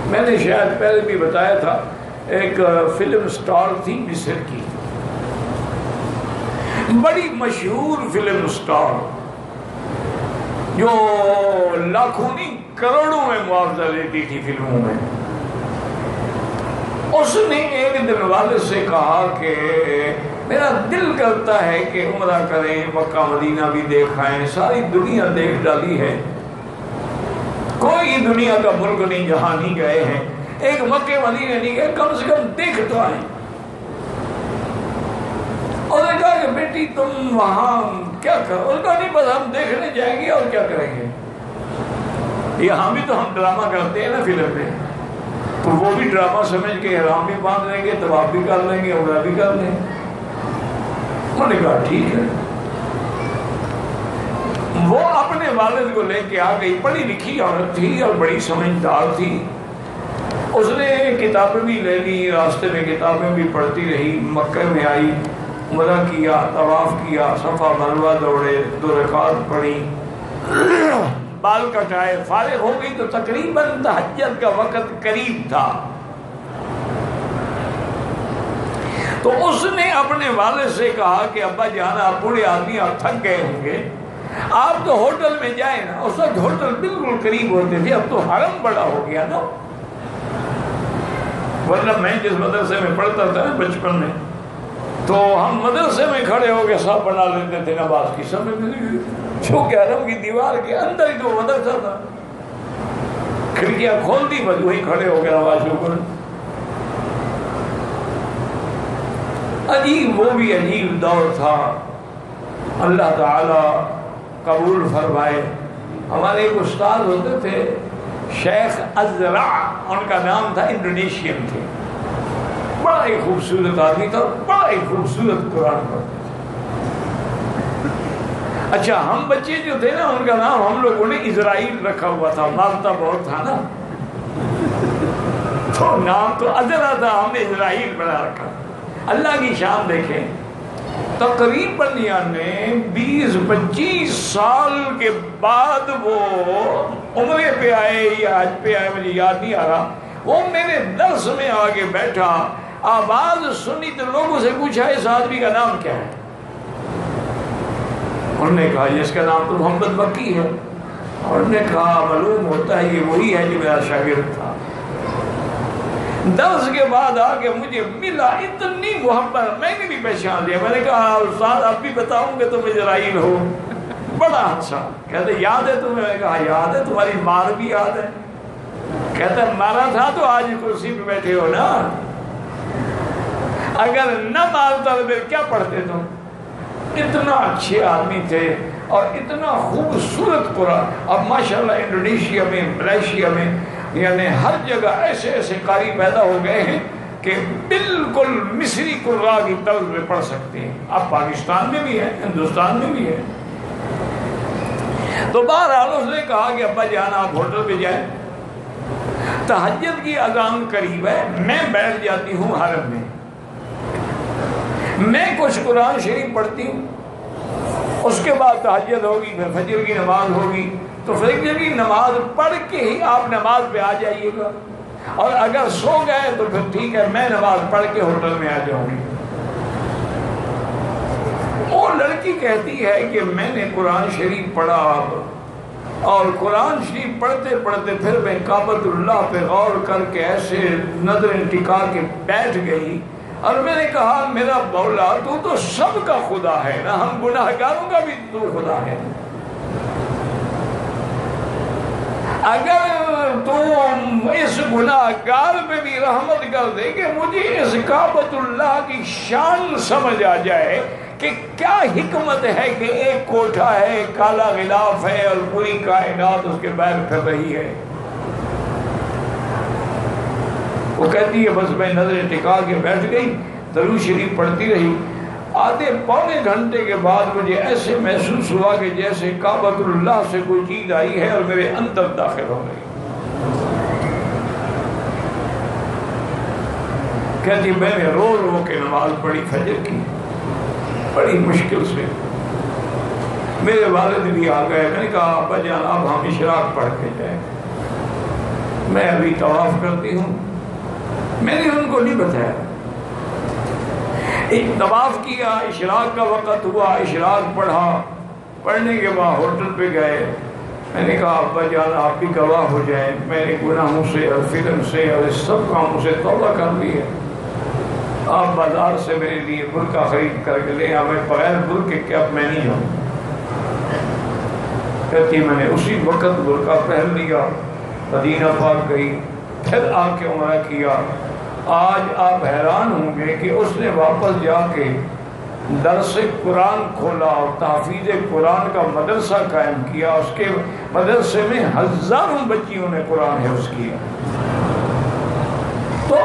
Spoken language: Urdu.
میں نے شاید پہلے بھی بتایا تھا، ایک فلم سٹار تھی مصر کی، بڑی مشہور فلم سٹار، جو لاکھوں نہیں کروڑوں میں معاوضہ لیتی تھی فلموں میں۔ اس نے ایک دن والد سے کہا کہ میرا دل کرتا ہے کہ عمرہ کریں، مکہ مدینہ بھی دیکھ آئیں، ساری دنیا دیکھ ڈالی ہے، کوئی دنیا کا ملک نہیں جہاں نہیں گئے ہیں، ایک مکہ مدینہ نہیں گئے، کم سے کم دیکھ تو آئیں۔ اور نے کہا کہ بیٹی تم وہاں کیا کرو؟ اس کا نہیں، بس ہم دیکھنے جائیں گے اور کیا کریں گے، یہاں بھی تو ہم ڈرامہ کرتے ہیں نا فلم میں، تو وہ بھی ڈرامہ سمجھ کے احرام بھی باندھ لیں گے، طواف بھی کر لیں گے، عمرہ بھی کر لیں گے۔ انہوں نے کہا ٹھیک ہے۔ وہ اپنے والد کو لے کے آ گئی، پڑھی لکھی عورت تھی اور بڑی سمجھدار تھی، اس نے کتابیں بھی لے لی، راستے میں کتابیں بھی پڑھتی رہی، مکہ میں آئی، عمرہ کیا، طواف کیا، صفا مروہ دوڑے، 2 رکعت پڑھی، بال کٹائے، فارغ ہو گئی تو تقریباً تہجد کا وقت قریب تھا۔ تو اس نے اپنے والد سے کہا کہ ابا جان، آپ بوڑھے آدمی، آپ تھک گئے ہوں گے، آپ تو ہوٹل میں جائیں نا۔ اس وقت ہوٹل بالکل قریب ہوتے تھے، اب تو حرم بڑا ہو گیا نا، ورنہ میں جس مدرسے میں پڑھتا تھا نا بچپن میں، تو ہم مدرسے میں کھڑے ہو کے سب بنا لیتے تھے نماز کی، سمجھ میں چھوکے حرم کی دیوار کے اندر ہی تو مدرسہ تھا، کھڑکیاں کھول دی، بس وہیں کھڑے ہو کے نماز شروع کر۔ عجیب، وہ بھی عجیب دور تھا، اللہ تعالی قبول فرمائے۔ ہمارے ایک استاد ہوتے تھے شیخ ازرع، ان کا نام تھا، انڈونیشین تھے، بڑا ہی خوبصورت آدمی تھا، بڑا ہی خوبصورت قرآن پڑھتے تھے۔ اچھا، ہم بچے جو تھے نا، ان کا نام ہم لوگوں نے اسرائیل رکھا ہوا تھا، مالتا بہت تھا نا، تو نام تو ازرع تھا، ہم نے اسرائیل بنا رکھا۔ اللہ کی شان دیکھیں، تقریباً یعنی 20-25 سال کے بعد وہ عمرے پہ آئے یا حج پہ آئے، مجھے یاد نہیں آ رہا، وہ میرے درس میں آگے بیٹھا، آواز سنی تو لوگوں سے پوچھا اس آدمی کا نام کیا ہے؟ انہوں نے کہا اس کا نام تو محمد مکی ہے۔ اور نے کہا معلوم ہوتا ہے یہ وہی ہے جو میرا شاگرد تھا۔ درس کے بعد آ کے مجھے ملا، اتنی محبت، میں نے بھی پہچان لیا۔ میں نے کہا استاد اب بھی بتاؤں گے تم اسرائیل ہو؟ بڑا اچھا، کہتے یاد ہے تمہیں؟ میں نے کہا یاد ہے، تمہاری مار بھی یاد ہے؟ کہتا مارا تھا تو آج کرسی پہ بیٹھے ہو نا، اگر نہ مارتا تو پھر کیا پڑھتے تم؟ اتنا اچھے آدمی تھے اور اتنا خوبصورت قرآن۔ اب ماشاءاللہ انڈونیشیا میں، ملیشیا میں، یعنی ہر جگہ ایسے ایسے قاری پیدا ہو گئے ہیں کہ بالکل مصری قراء کی طرز میں پڑھ سکتے ہیں۔ اب پاکستان میں بھی ہے، ہندوستان میں بھی ہے۔ تو بہرحال اس نے کہا کہ ابا جان آپ ہوٹل پہ جائیں، تہجد کی اذان قریب ہے، میں بیٹھ جاتی ہوں حرم میں، میں کچھ قرآن شریف پڑھتی ہوں، اس کے بعد تہجد ہوگی، پھر فجر کی نماز ہوگی، تو فجر کی نماز پڑھ کے ہی آپ نماز پہ آ جائیے گا، اور اگر سو گئے تو پھر ٹھیک ہے، میں نماز پڑھ کے ہوٹل میں آ جاؤں گی۔ وہ لڑکی کہتی ہے کہ میں نے قرآن شریف پڑھا، اور قرآن شریف پڑھتے پڑھتے پھر میں کعبۃ اللہ پہ غور کر کے ایسے نظریں ٹکا کے بیٹھ گئی، اور میں نے کہا میرا مولا تو سب کا خدا ہے نا، ہم گناہ گاروں کا بھی تو خدا ہے، اگر تو اس گناہ گار پہ بھی رحمت کر دے کہ مجھے اس کعبۃ اللہ کی شان سمجھ آ جائے کہ کیا حکمت ہے کہ ایک کوٹھا ہے، کالا غلاف ہے، اور پوری کائنات اس کے بغیر پھر رہی ہے۔ وہ کہتی ہے بس میں نظریں ٹکا کے بیٹھ گئی، درود شریف پڑھتی رہی، آدھے پونے گھنٹے کے بعد مجھے ایسے محسوس ہوا کہ جیسے کعبۃ اللہ سے کوئی چیز آئی ہے اور میرے اندر داخل ہو گئی۔ کہتی میں نے رو رو کے نماز پڑھی فجر کی، بڑی مشکل سے۔ میرے والد بھی آ گئے، میں نے کہا ابا جان اب ہم اشراق پڑھ کے جائیں۔ میں ابھی طواف کرتی ہوں. میں نے ان کو نہیں بتایا. ایک طواف کیا، اشراق کا وقت ہوا، اشراق پڑھا، پڑھنے کے بعد ہوٹل پہ گئے. میں نے کہا ابا جان آپ بھی گواہ ہو جائیں، میں نے گناہوں سے اور فلم سے اور اس سب کاموں سے توبہ کر لی ہے. آپ بازار سے میرے لیے برقع خرید کر کے لے آ، میں بغیر برقعے کے اب میں نہیں جاؤں. کہتی میں نے اسی وقت برقع پہن لیا، مدینہ پاک گئی، پھر آ کے عمرہ کیا. آج آپ حیران ہوں گے کہ اس نے واپس جا کے درس قرآن کھولا اور تحفیظ قرآن کا مدرسہ قائم کیا. اس کے مدرسے میں ہزاروں بچیوں نے قرآن حفظ کیا. تو